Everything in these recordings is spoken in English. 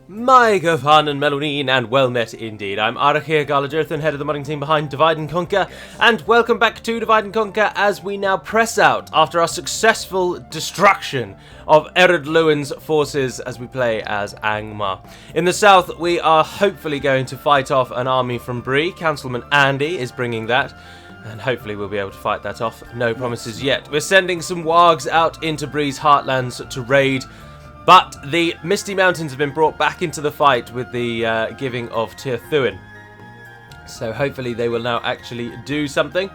My Gofan and Melonin, and well met indeed. I'm Arachir Garlajerthan, head of the modding team behind Divide and Conquer, and welcome back to Divide and Conquer as we now press out after our successful destruction of Ered Luin's forces as we play as Angmar. In the south, we are hopefully going to fight off an army from Bree. Councilman Andy is bringing that, and hopefully we'll be able to fight that off. No promises yet. We're sending some wargs out into Bree's heartlands to raid. But the Misty Mountains have been brought back into the fight with the giving of Tir Thuin. So hopefully they will now actually do something.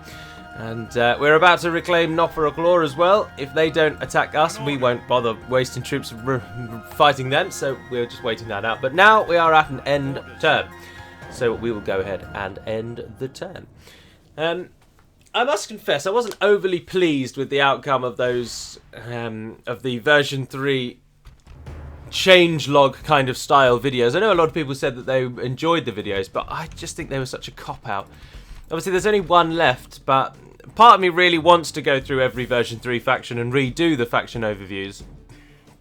And we're about to reclaim Noffer as well. If they don't attack us, we won't bother wasting troops fighting them. So we're just waiting that out. But now we are at an end turn. So we will go ahead and end the turn. I must confess, I wasn't overly pleased with the outcome of those, of the version 3 changelog kind of style videos. I know a lot of people said that they enjoyed the videos, but I just think they were such a cop-out. Obviously there's only one left, but part of me really wants to go through every version 3 faction and redo the faction overviews,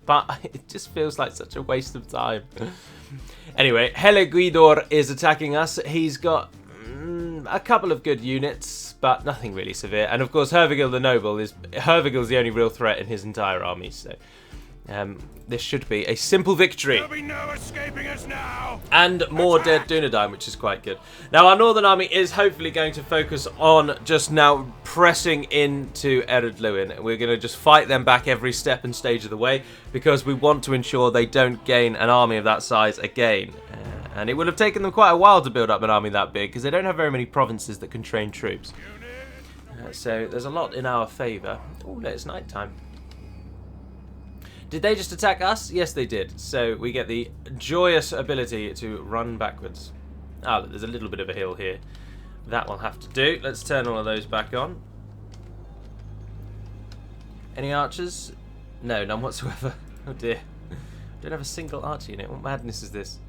but it just feels like such a waste of time. Anyway, Hele Guidor is attacking us. He's got a couple of good units, but nothing really severe, and of course Hervigil the Noble is the only real threat in his entire army, so this should be a simple victory. There'll be no escaping us now. And more dead Dunedain, which is quite good. Now our northern army is hopefully going to focus on just now pressing into Ered Luin. We're going to just fight them back every step and stage of the way because we want to ensure they don't gain an army of that size again. And it would have taken them quite a while to build up an army that big because they don't have very many provinces that can train troops. So there's a lot in our favour. Oh, no, it's night time. Did they just attack us? Yes, they did. So we get the joyous ability to run backwards. Ah, look, there's a little bit of a hill here. That will have to do. Let's turn all of those back on. Any archers? No, none whatsoever. Oh dear. Don't have a single archer unit. What madness is this?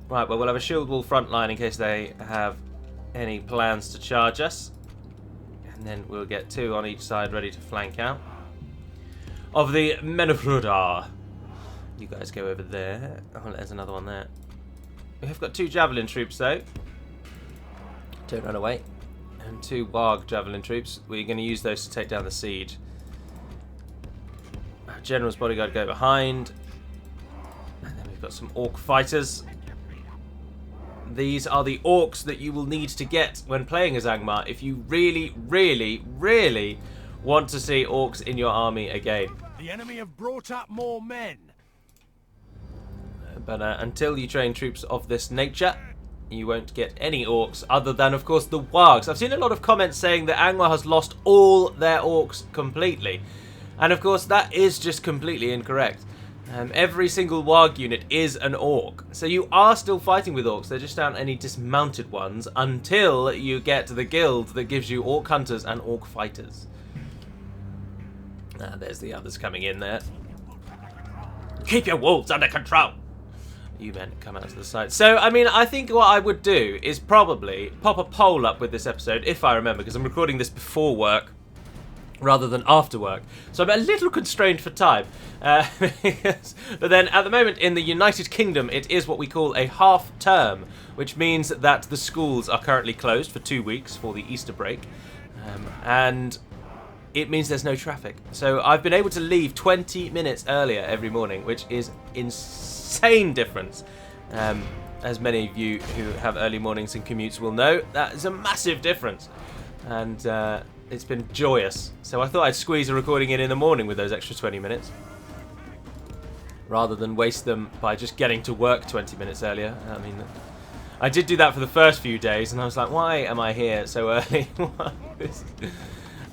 Right, well, we'll have a shield wall front line in case they have any plans to charge us. And then we'll get 2 on each side ready to flank out. Of the Menofrudar. You guys go over there. Oh, there's another one there. We have got 2 javelin troops though. Don't run away. And 2 warg javelin troops. We're going to use those to take down the siege. Our general's bodyguard go behind. And then we've got some orc fighters. These are the orcs that you will need to get when playing as Angmar if you really, really, really want to see orcs in your army again. The enemy have brought up more men. But until you train troops of this nature, you won't get any orcs other than, of course, the wargs. I've seen a lot of comments saying that Angmar has lost all their orcs completely. And, of course, that is just completely incorrect. Every single warg unit is an orc. So you are still fighting with orcs. There just aren't any dismounted ones until you get to the guild that gives you orc hunters and orc fighters. There's the others coming in there. Keep your wolves under control. You men come out to the side. So, I mean, I think what I would do is probably pop a poll up with this episode, if I remember, because I'm recording this before work rather than after work. So I'm a little constrained for time. But then at the moment in the United Kingdom, it is what we call a half term, which means that the schools are currently closed for 2 weeks for the Easter break. And it means there's no traffic. So I've been able to leave 20 minutes earlier every morning, which is insane difference. As many of you who have early mornings and commutes will know, that is a massive difference. And it's been joyous. So I thought I'd squeeze a recording in the morning with those extra 20 minutes. Rather than waste them by just getting to work 20 minutes earlier. I mean, I did do that for the first few days, and I was like, why am I here so early?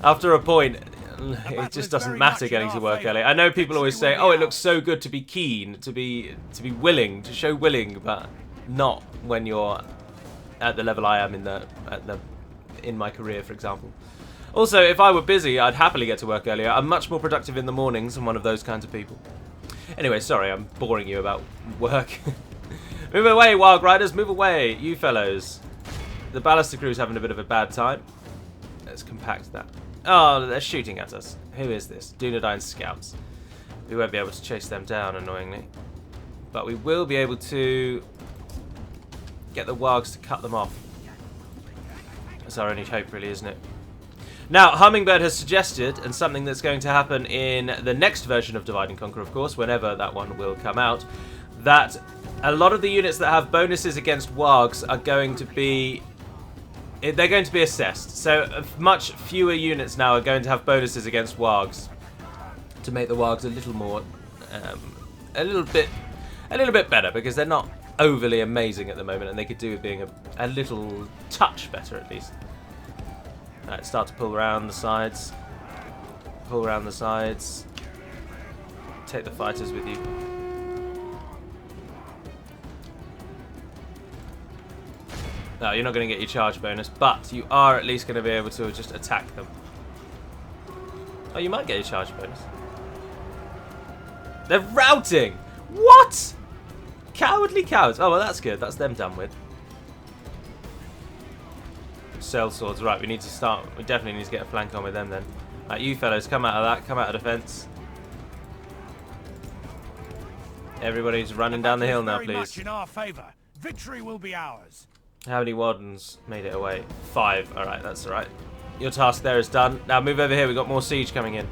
After a point, it just doesn't matter getting to work early. I know people always say, oh, it looks so good to be keen, to be willing, to show willing, but not when you're at the level I am in my career, for example. Also, if I were busy, I'd happily get to work earlier. I'm much more productive in the mornings. I'm one of those kinds of people. Anyway, sorry, I'm boring you about work. Move away, Wild Riders, move away, you fellows. The Ballister crew's having a bit of a bad time. Let's compact that. Oh, they're shooting at us. Who is this? Dunedain scouts. We won't be able to chase them down, annoyingly. But we will be able to get the wargs to cut them off. That's our only hope, really, isn't it? Now, Hummingbird has suggested, and something that's going to happen in the next version of Divide and Conquer, of course, whenever that one will come out, that a lot of the units that have bonuses against wargs are going to be... they're going to be assessed. So much fewer units now are going to have bonuses against wargs to make the wargs a little more... a little bit better, because they're not overly amazing at the moment, and they could do with being a little touch better, at least. Alright, start to pull around the sides. Pull around the sides. Take the fighters with you. No, you're not going to get your charge bonus, but you are at least going to be able to just attack them. Oh, you might get your charge bonus. They're routing! What? Cowardly cowards. Oh, well, that's good. That's them done with. Cell swords. Right, we need to start. We definitely need to get a flank on with them then. Right, you fellows, come out of that. Come out of defense. Everybody's running down the hill now, please. Much in our favor. Victory will be ours. How many wardens made it away? 5. Alright, that's alright. Your task there is done. Now move over here. We've got more siege coming in.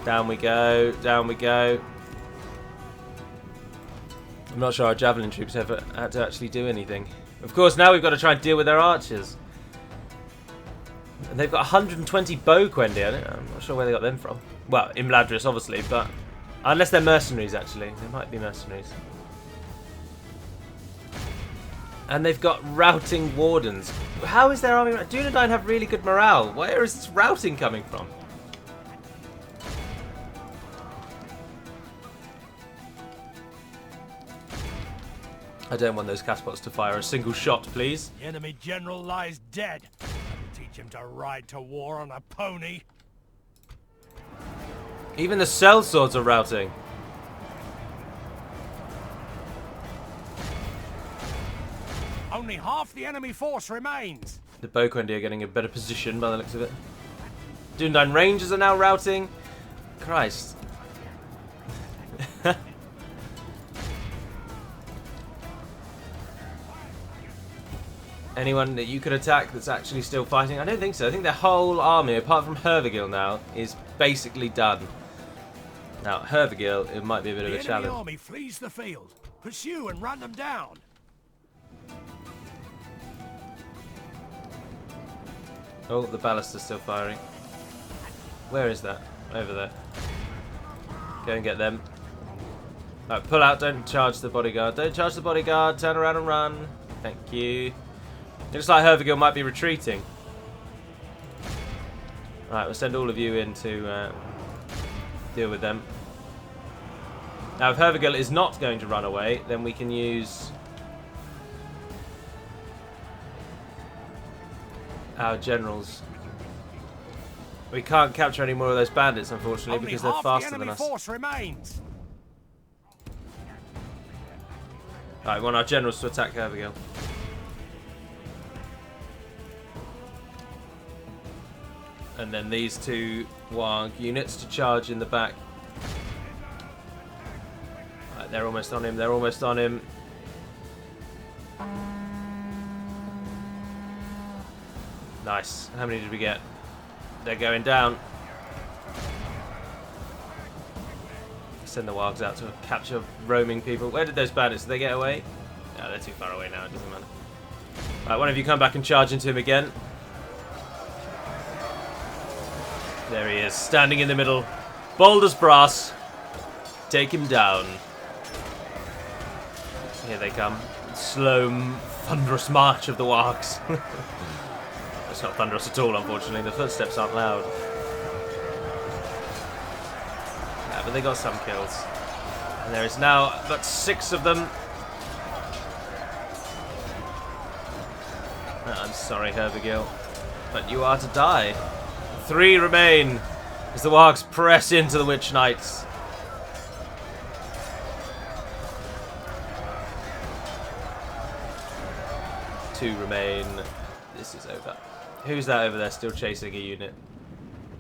Down we go. Down we go. I'm not sure our javelin troops ever had to actually do anything. Of course, now we've got to try and deal with their archers. And they've got 120 bow Quendi. I'm not sure where they got them from. Well, Imladris, obviously, but... unless they're mercenaries, actually. They might be mercenaries. And they've got routing wardens. How is their army... Dunedain have really good morale. Where is this routing coming from? I don't want those Caspots to fire a single shot, please. The enemy general lies dead. I will teach him to ride to war on a pony. Even the cell swords are routing. Only half the enemy force remains. The Boquendi are getting a better position by the looks of it. Dunedain Rangers are now routing. Christ. Anyone that you could attack that's actually still fighting? I don't think so. I think their whole army, apart from Hervigil now, is basically done. Now, Hervigil, it might be a bit of a challenge. The enemy army flees the field. Pursue and run them down. Oh, the ballista's still firing. Where is that? Over there. Go and get them. Right, pull out. Don't charge the bodyguard. Don't charge the bodyguard. Turn around and run. Thank you. Looks like Hervigil might be retreating. Alright, we'll send all of you in to deal with them. Now, if Hervigil is not going to run away, then we can use our generals. We can't capture any more of those bandits, unfortunately, because they're faster than us. Force remains. Alright, we want our generals to attack Hervigil. And then these two Warg units to charge in the back. Right, they're almost on him, they're almost on him. Nice. How many did we get? They're going down. Send the Wargs out to capture roaming people. Where did those bandits? Did they get away? No, they're too far away now, it doesn't matter. Right, one of you come back and charge into him again. There he is, standing in the middle. Bold as brass. Take him down. Here they come. Slow, thunderous march of the Wargs. It's not thunderous at all, unfortunately. The footsteps aren't loud. Yeah, but they got some kills. And there is now but 6 of them. I'm sorry, Hervigil, but you are to die. 3 remain as the Wargs press into the Witch Knights. Two remain. this is over. Who's that over there still chasing a unit?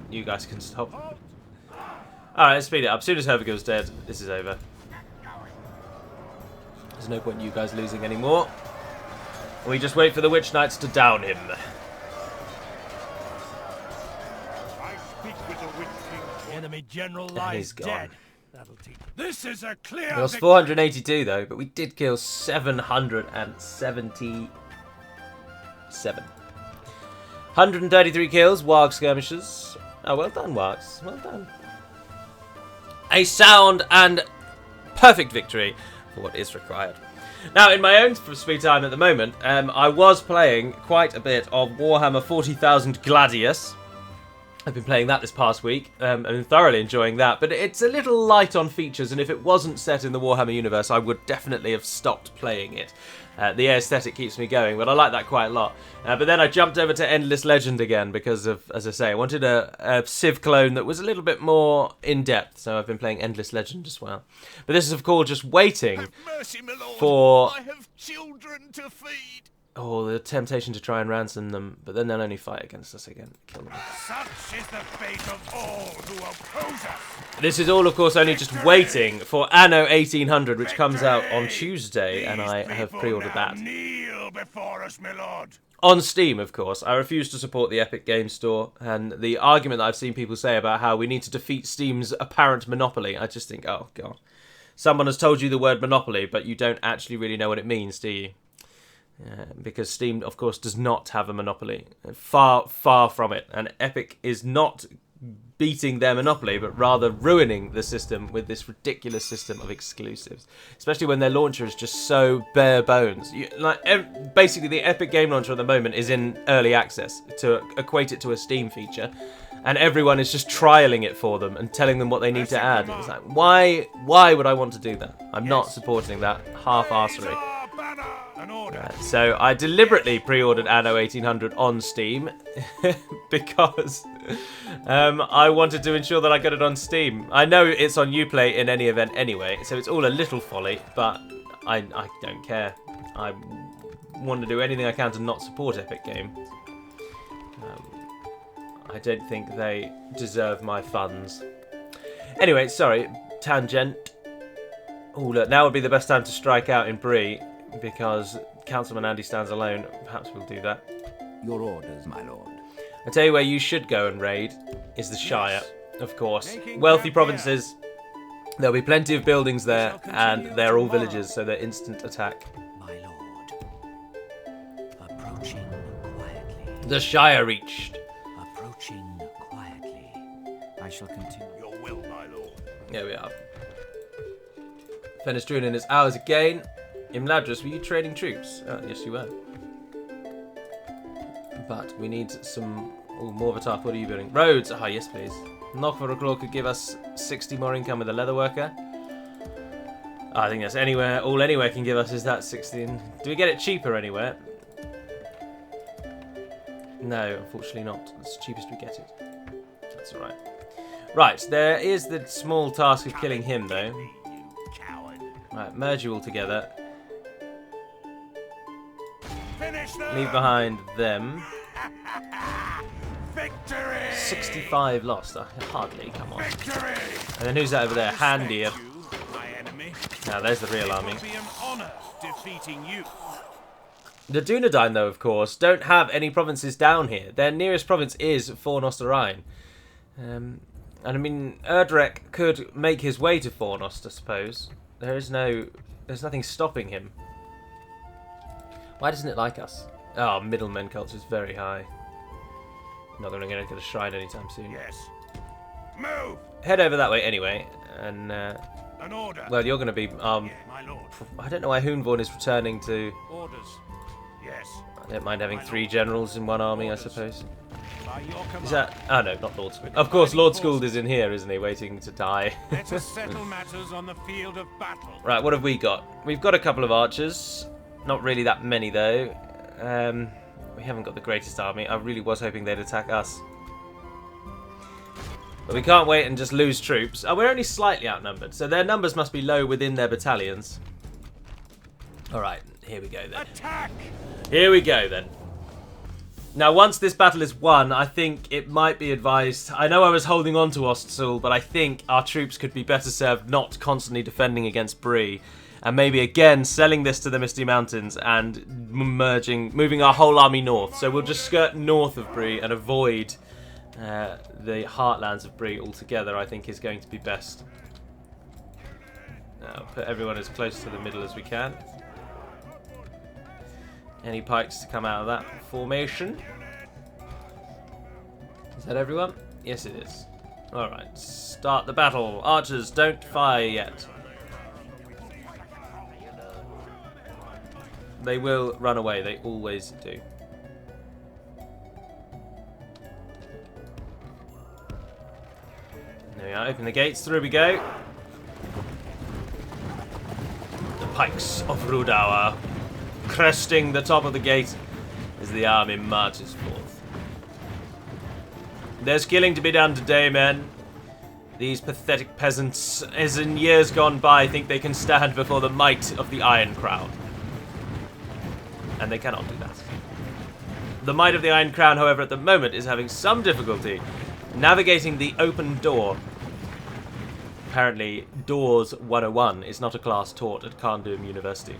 You guys can stop. Alright, let's speed it up. As soon as Hervigil's dead, this is over. There's no point in you guys losing anymore. We just wait for the Witch Knights to down him. Enemy general lies dead. That'll teach. This is a clear. It was 482 though, but we did kill 777. 133 kills, Warg skirmishers. Oh, well done, Wargs. Well done. A sound and perfect victory for what is required. Now, in my own free time at the moment, I was playing quite a bit of Warhammer 40,000 Gladius. I've been playing that this past week, and thoroughly enjoying that, but it's a little light on features, and if it wasn't set in the Warhammer universe, I would definitely have stopped playing it. The aesthetic keeps me going, but I like that quite a lot. But then I jumped over to Endless Legend again because of, as I say, I wanted a Civ clone that was a little bit more in-depth, so I've been playing Endless Legend as well. But this is, of course, just waiting Have mercy, my lord. for... I have children to feed. Oh, the temptation to try and ransom them, but then they'll only fight against us again. Kill them. Such is the fate of all who oppose us. This is all, of course, only just waiting for Anno 1800, which comes out on Tuesday, and I have pre-ordered that. Kneel before us, my lord. On Steam, of course. I refuse to support the Epic Games Store, and the argument that I've seen people say about how we need to defeat Steam's apparent monopoly, I just think, oh, God. Someone has told you the word monopoly, but you don't actually really know what it means, do you? Because Steam, of course, does not have a monopoly. Far, far from it. And Epic is not beating their monopoly, but rather ruining the system with this ridiculous system of exclusives. Especially when their launcher is just so bare bones. Basically, the Epic game launcher at the moment is in early access to equate it to a Steam feature. And everyone is just trialing it for them and telling them what they need to add. It's like, why would I want to do that? I'm not supporting that half-arsery. So I deliberately pre-ordered Anno 1800 on Steam because I wanted to ensure that I got it on Steam. I know it's on Uplay in any event anyway, so it's all a little folly, but I don't care. I want to do anything I can to not support Epic Games. I don't think they deserve my funds. Anyway, sorry, tangent. Oh, look, now would be the best time to strike out in Bree, because Councilman Andy stands alone. Perhaps we'll do that. Your orders, my lord. I tell you where you should go and raid is the Shire, of course. Wealthy provinces. There'll be plenty of buildings there, and they're all villages, so they're instant attack. My lord. Approaching quietly. The Shire reached. Approaching quietly. I shall continue. Your will, my lord. There we are. Fenestrine in his hours again. Imladris, were you training troops? Yes, you were. But we need some... Oh, more of a tough. What are you building? Roads! Ah, yes, please. Knock for a Claw could give us 60 more income with a leatherworker. I think that's anywhere. All anywhere can give us is that 16. Do we get it cheaper anywhere? No, unfortunately not. It's the cheapest we get it. That's alright. Right, there is the small task of killing him, though. Right, merge you all together. Leave behind them. Victory! 65 lost. Hardly, come on. Victory! And then who's that over there? Handier. My enemy. Now, there's the real It army. will be an honor defeating you. The Dunedain, though, of course, don't have any provinces down here. Their nearest province is Fornost Orion. And I mean, Erdrek could make his way to Fornost, I suppose. There's nothing stopping him. Why doesn't it like us? Oh, middlemen culture is very high. Not going to get a shrine anytime soon. Yes. Move! Head over that way anyway, and An order. well, you're going to be Yeah, my lord. I don't know why Hoonvorn is returning to. Orders. Yes. I don't mind having 3 generals in one army, I suppose. By your command. Is that? Oh no, not Lord Skould. Of course, Lord Skould is in here, isn't he, waiting to die? Let us settle matters on the field of battle. Right, what have we got? We've got a couple of archers. Not really that many, though. We haven't got the greatest army. I really was hoping they'd attack us. But we can't wait and just lose troops. Oh, we're only slightly outnumbered, so their numbers must be low within their battalions. Alright, here we go then. Attack! Here we go then. Now, once this battle is won, I think it might be advised... I know I was holding on to Ostsul, but I think our troops could be better served not constantly defending against Bree, and maybe again selling this to the Misty Mountains and moving our whole army north. So we'll just skirt north of Bree and avoid the heartlands of Bree altogether, I think is going to be best. Now, put everyone as close to the middle as we can. Any pikes to come out of that formation? Is that everyone? Yes, it is. Alright, start the battle. Archers, don't fire yet. They will run away, they always do. There we are, open the gates, through we go. The pikes of Rudawa, cresting the top of the gate as the army marches forth. There's killing to be done today, men. These pathetic peasants, as in years gone by, think they can stand before the might of the Iron Crown. And they cannot do that. The might of the Iron Crown, however, at the moment is having some difficulty navigating the open door. Apparently, Doors 101 is not a class taught at Kandum University.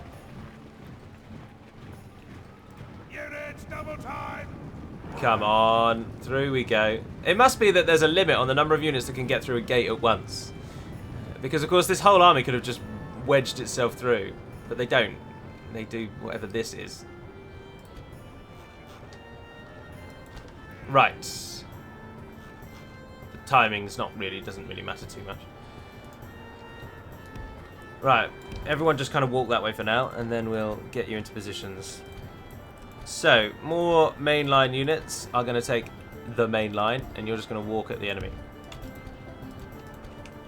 Double time. Come on, through we go. It must be that there's a limit on the number of units that can get through a gate at once. Because, of course, this whole army could have just wedged itself through. But they don't. They do whatever this is. Right. The timing's doesn't really matter too much. Right, everyone just kind of walk that way for now, and then we'll get you into positions. So, more mainline units are going to take the main line, and you're just going to walk at the enemy.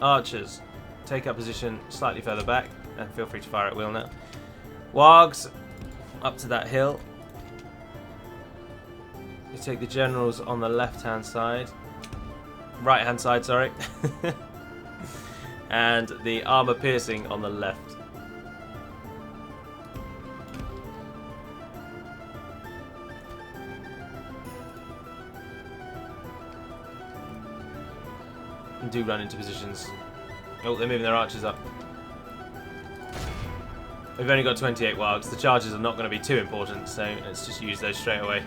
Archers, take up position slightly further back, and feel free to fire at will now. Wargs, up to that hill. You take the generals on the left-hand side. Right-hand side, sorry. And the armor piercing on the left. And do run into positions. Oh, they're moving their archers up. We've only got 28 wargs. The charges are not going to be too important, so let's just use those straight away.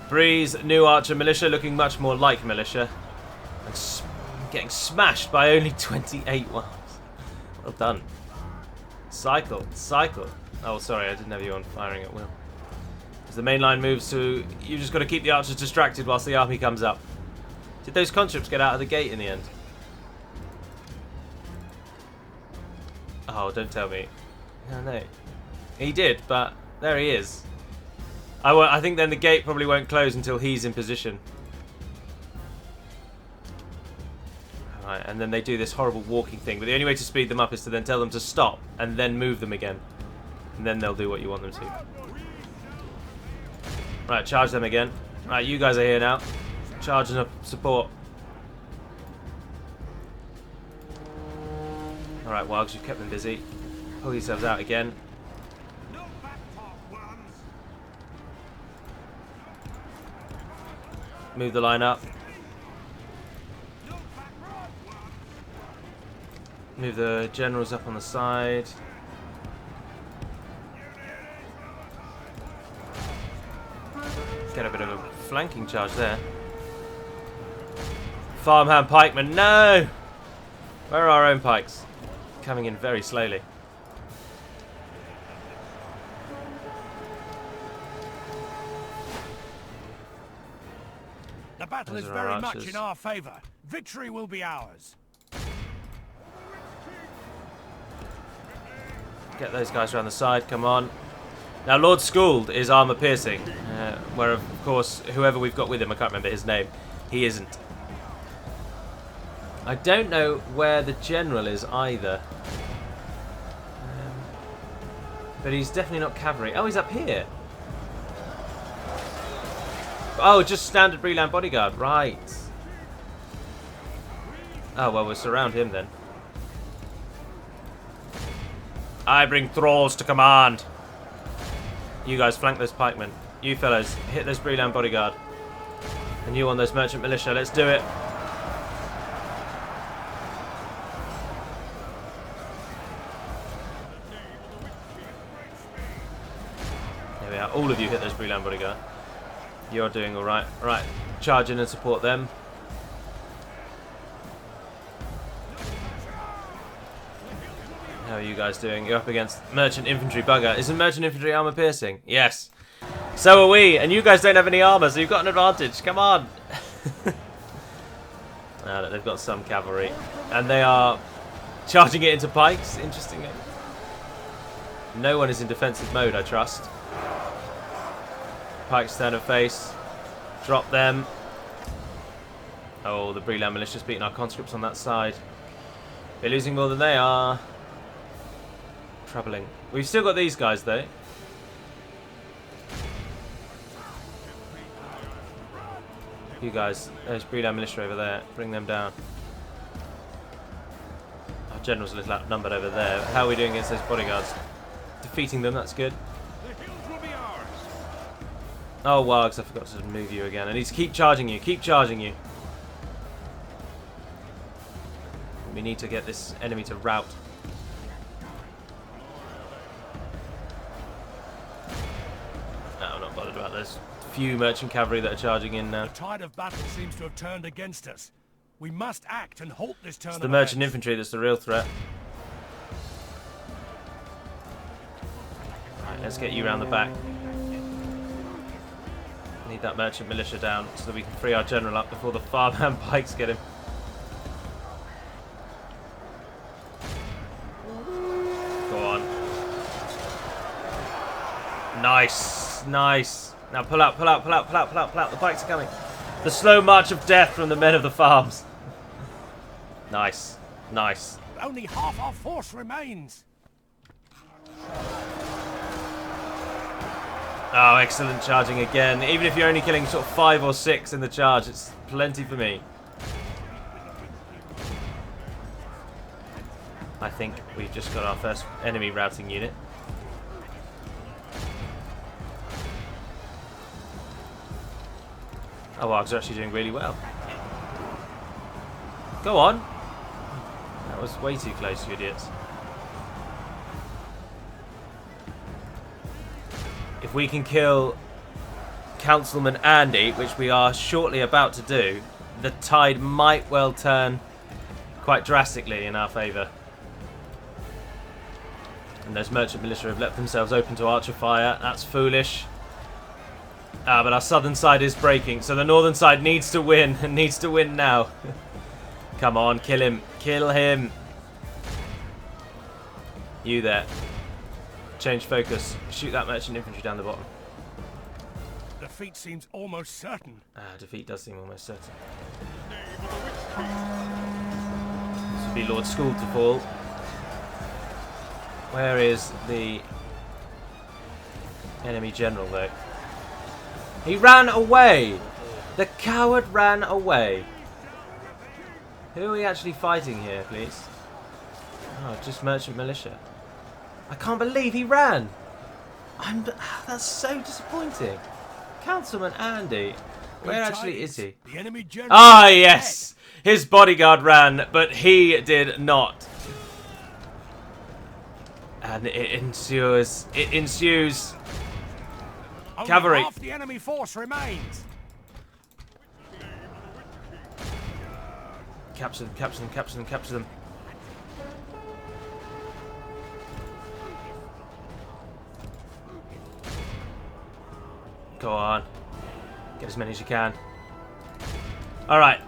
Bree's new archer militia looking much more like militia. And getting smashed by only 28 wargs. Well done. Cycle. Oh, sorry, I didn't have you on firing at will. As the main line moves to... You've just got to keep the archers distracted whilst the army comes up. Did those conscripts get out of the gate in the end? Oh, don't tell me. Oh, no. He did, but there he is. I think then the gate probably won't close until he's in position. Right, and then they do this horrible walking thing, but the only way to speed them up is to then tell them to stop and then move them again. And then they'll do what you want them to. Right, charge them again. Right, you guys are here now. Charging up support. Alright, Wargs, you've kept them busy. Pull yourselves out again. Move the line up. Move the generals up on the side. Get a bit of a flanking charge there. Farmhand pikemen, no! Where are our own pikes? Coming in very slowly. The battle Those is are our very much archers. in our favour. Victory will be ours. Get those guys around the side, come on. Now, Lord Skuld is armor piercing, where, of course, whoever we've got with him, I can't remember his name, he isn't. I don't know where the general is either. But he's definitely not cavalry. Oh, he's up here. Oh, just standard Breland bodyguard, right. Oh, well, we'll surround him then. I bring thralls to command. You guys flank those pikemen. You fellows, hit this Breland bodyguard. And you on those merchant militia. Let's do it. There we are. All of you hit those Breland bodyguard. You're doing all right. Right, charge in and support them. How are you guys doing? You're up against merchant infantry bugger. Isn't merchant infantry armor piercing? Yes. So are we, and you guys don't have any armor, so you've got an advantage. Come on. Now that they've got some cavalry, and they are charging it into pikes. Interestingly, no one is in defensive mode. I trust. Pikes turn and face. Drop them. Oh, the Breland militia's beating our conscripts on that side. They're losing more than they are. Troubling. We've still got these guys though. You guys, there's Breland militia over there. Bring them down. Our general's a little outnumbered over there. How are we doing against those bodyguards? Defeating them, that's good. Oh, Wags, I forgot to move you again. I need to keep charging you. Keep charging you. We need to get this enemy to rout. No, I'm not bothered about those few merchant cavalry that are charging in now. The tide of battle seems to have turned against us. We must act and halt this turn. It's the merchant infantry that's the real threat. Right, let's get you round the back. Need that merchant militia down so that we can free our general up before the farmhand pikes get him. Go on. Nice, nice. Now pull out, pull out, pull out, pull out, pull out, pull out. The pikes are coming. The slow march of death from the men of the farms. Nice, nice. Only half our force remains. Oh, excellent charging again. Even if you're only killing sort of 5 or 6 in the charge, it's plenty for me. I think we've just got our first enemy routing unit. Oh, Wargs are actually doing really well. Go on. That was way too close, you idiots. If we can kill Councilman Andy, which we are shortly about to do, the tide might well turn quite drastically in our favour. And those merchant militia have left themselves open to archer fire. That's foolish. Ah, but our southern side is breaking, so the northern side needs to win, and needs to win now. Come on, kill him. Kill him. You there. Change focus. Shoot that merchant infantry down the bottom. Defeat seems almost certain. Ah, defeat does seem almost certain. This would be Lord School to fall. Where is the enemy general, though? He ran away! The coward ran away. Who are we actually fighting here, please? Oh, just merchant militia. I can't believe he ran! That's so disappointing. Councilman Andy. Where actually is he? The enemy general. Ah, yes! His bodyguard ran, but he did not. And it ensues. It ensues. Only Cavalry. half the enemy force remains. Capture them, capture them, capture them, capture them. Go on. Get as many as you can. Alright.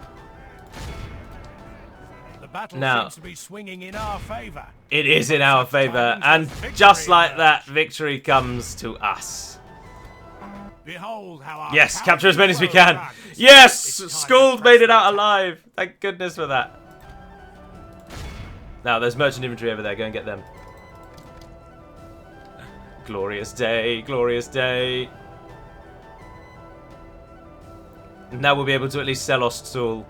The battle Now, seems to be swinging in our favour. it is in our favour, and just like that, victory comes to us. Behold how our Yes, capture as many as we cavalry can. runs. Yes! It's time to Skuld press made it out them. alive. Thank goodness for that. Now, there's merchant infantry over there. Go and get them. Glorious day, glorious day. Now we'll be able to at least sell Osttool.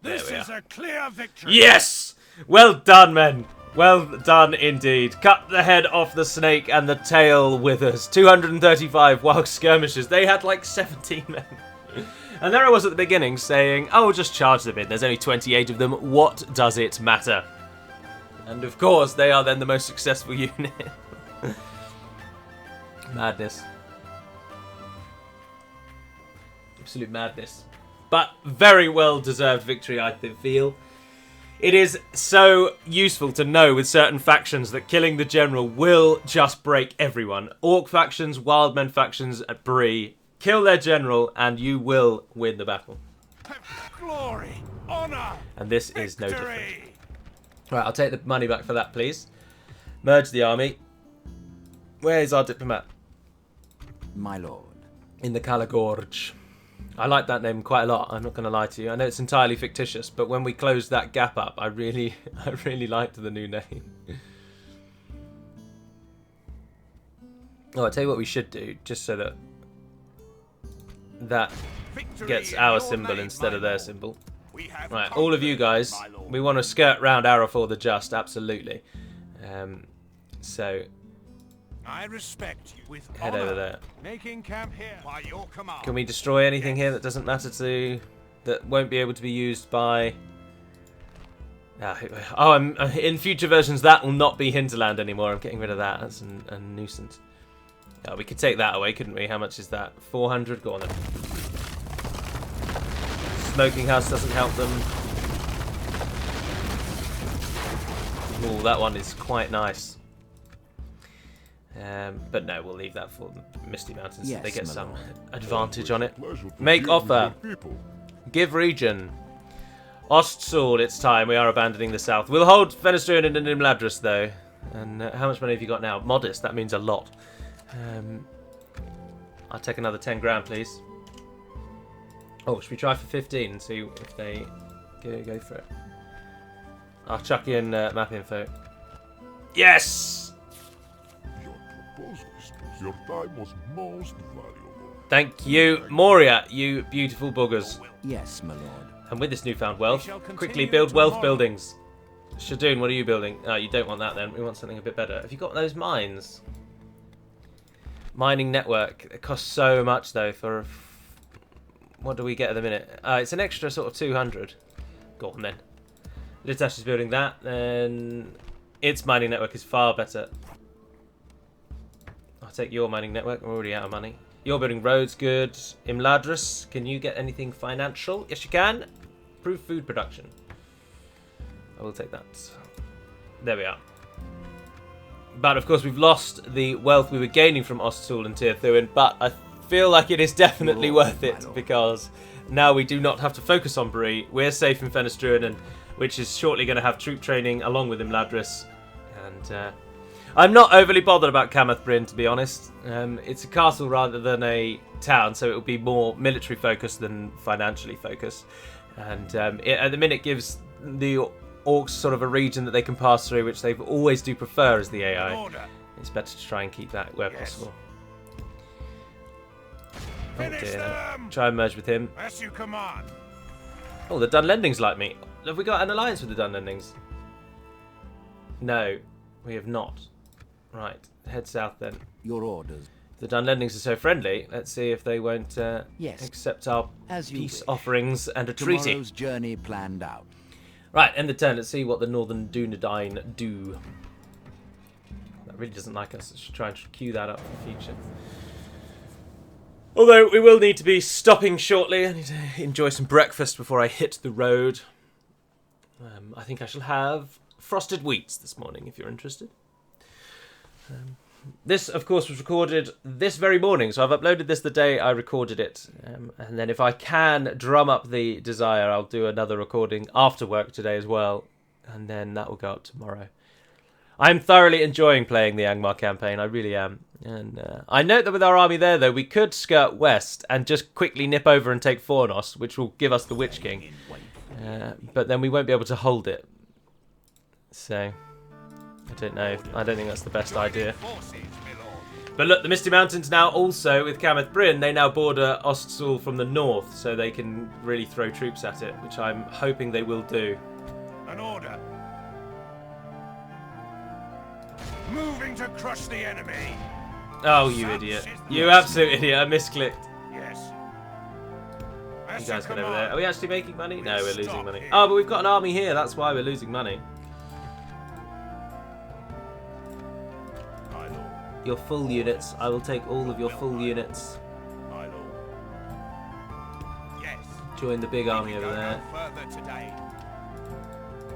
This There we is a clear victory. Yes! Well done, men. Well done indeed. Cut the head off the snake and the tail withers. 235 wild skirmishers. They had like 17 men. And there I was at the beginning saying, oh, just charge them in. There's only 28 of them. What does it matter? And of course, they are then the most successful unit. Madness. Absolute madness. But very well deserved victory, I feel. It is so useful to know with certain factions that killing the general will just break everyone. Orc factions, Wildmen factions at Bree. Kill their general and you will win the battle. Glory, honor, and this is no different. Right, I'll take the money back for that, please. Merge the army. Where is our diplomat? My lord. In the Kalagorge. I like that name quite a lot, I'm not going to lie to you. I know it's entirely fictitious, but when we closed that gap up, I really liked the new name. Oh, I'll tell you what we should do, just so that gets our symbol instead of their symbol. Right, all of you guys, we want to skirt round Arafor the Just, absolutely. So I respect you with head over there. Making camp here by your command. Can we destroy anything here that doesn't matter to, that won't be able to be used by? In future versions that will not be hinterland anymore. I'm getting rid of that. That's a nuisance. Oh, we could take that away, couldn't we? How much is that? 400. Go on then. Smoking house doesn't help them. Oh, that one is quite nice. But no, we'll leave that for Misty Mountains. Yes, they get some lord. advantage on it. Make offer. Give region. Ostsul, it's time. We are abandoning the south. We'll hold Fenestrian and Imladris, though. And how much money have you got now? Modest. That means a lot. I'll take another 10 grand, please. Oh, should we try for 15 and see if they go for it? I'll chuck in map info. Yes! Your time was most valuable. Thank you, Moria, you beautiful buggers. Yes, my lord. And with this newfound wealth, quickly build wealth buildings. Shadoon, what are you building? Oh, you don't want that then. We want something a bit better. Have you got those mines? Mining network. It costs so much though for... What do we get at the minute? It's an extra sort of 200. Go on then. Litash is building that. Then its mining network is far better. I'll take your mining network. I'm already out of money. You're building roads, good. Imladris, can you get anything financial? Yes, you can. Improve food production. I will take that. There we are. But of course, we've lost the wealth we were gaining from Ostsul and Tirthuin, but I feel like it is definitely worth it because now we do not have to focus on Bree. We're safe in Fenestruinen, which is shortly going to have troop training along with Imladris. And I'm not overly bothered about Camath Bryn, to be honest. It's a castle rather than a town, so it will be more military focused than financially focused. And at the minute gives the orcs sort of a region that they can pass through, which they always do prefer as the AI. It's better to try and keep that where possible. Oh dear. Try and merge with him. As you command. Oh, the Dunlendings like me. Have we got an alliance with the Dunlendings? No, we have not. Right, head south then. Your orders. The Dunlendings are so friendly. Let's see if they won't Yes. accept our As you peace wish. offerings and a treaty. Tomorrow's journey planned out. Right, end the turn. Let's see what the Northern Dunedain do. That really doesn't like us. I should try and cue that up for the future. Although we will need to be stopping shortly. I need to enjoy some breakfast before I hit the road. I think I shall have frosted wheats this morning, if you're interested. This, of course, was recorded this very morning, so I've uploaded this the day I recorded it. And then if I can drum up the desire, I'll do another recording after work today as well. And then that will go up tomorrow. I'm thoroughly enjoying playing the Angmar campaign, I really am. And I note that with our army there, though, we could skirt west and just quickly nip over and take Fornos, which will give us the Witch King. But then we won't be able to hold it. So... I don't know. I don't think that's the best idea. But look, the Misty Mountains now also, with Camath Bryn, they now border Ostsul from the north, so they can really throw troops at it, which I'm hoping they will do. An order. Moving to crush the enemy. Oh, you idiot. You absolute idiot. I misclicked. Yes. You guys get over there. Are we actually making money? No, we're losing money. Oh, but we've got an army here. That's why we're losing money. My lord. Your full units. I will take all of your full units. My lord. Yes. Join the big army over there. Further today.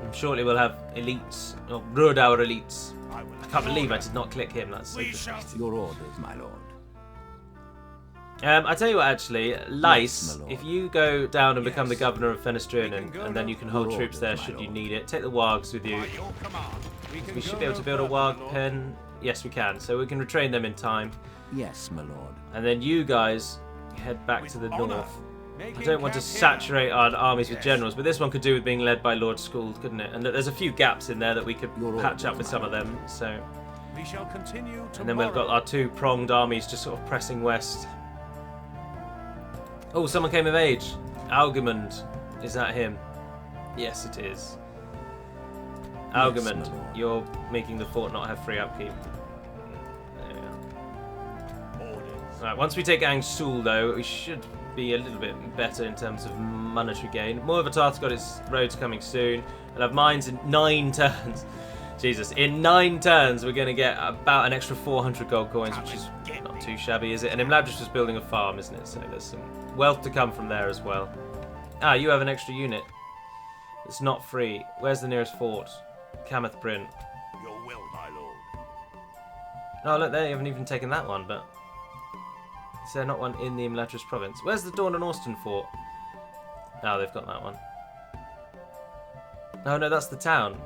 And shortly we'll have elites. Oh, road our elites. I can't believe I did not click him. That's so disgusting. Your orders, my lord. I tell you what, actually, Lice, Yes, my lord. if you go down and become the governor of Fenestrun, and then you can hold Your troops orders, there my should you lord. need it. Take the wargs with you. By your command. We should be able to build a warg pen. Yes, we can. So we can retrain them in time. Yes, my lord. And then you guys head back to the honor. north. I don't want to saturate our armies with generals, but this one could do with being led by Lord Skuld, couldn't it? And there's a few gaps in there that we could Your patch up orders, with my some of them. So, We shall continue tomorrow. and then we've got our two pronged armies just sort of pressing west. Oh, someone came of age. Algemund. Is that him? Yes, it is. Algemund, my lord. you're making the fort not have free upkeep. There we are. Orders. Right, once we take Angsul, though, we should be a little bit better in terms of monetary gain. Morvatar's got its roads coming soon. We'll have mines in 9 turns. Jesus, in 9 turns we're going to get about an extra 400 gold coins, which is not too shabby, is it? And Imladris was building a farm, isn't it? So there's some wealth to come from there as well. Ah, you have an extra unit. It's not free. Where's the nearest fort? Kameth Bryn. Your will, my lord. Oh, look, they haven't even taken that one, but... Is there not one in the Imladris province? Where's the Dawn and Austin fort? Oh, they've got that one. Oh, no, that's the town.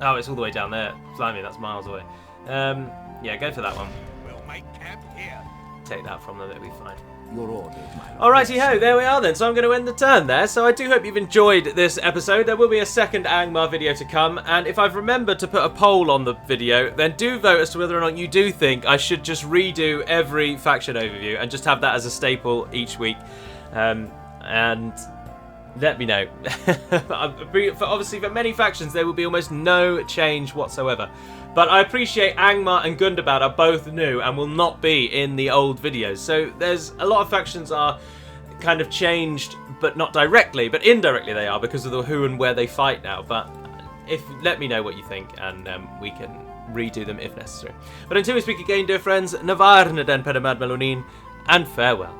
Oh, it's all the way down there. Blimey, that's miles away. Yeah, go for that one. We'll make camp here. Take that from them, it'll be fine. Your orders, my lord. Alrighty ho, there we are then. So I'm going to end the turn there. So I do hope you've enjoyed this episode. There will be a second Angmar video to come. And if I've remembered to put a poll on the video, then do vote as to whether or not you do think I should just redo every faction overview and just have that as a staple each week. And let me know. Obviously, for many factions, there will be almost no change whatsoever. But I appreciate Angmar and Gundabad are both new and will not be in the old videos. So there's a lot of factions are kind of changed, but not directly, but indirectly they are because of the who and where they fight now. But let me know what you think, and we can redo them if necessary. But until we speak again, dear friends, Navar na den Pedamad Melonin, and farewell.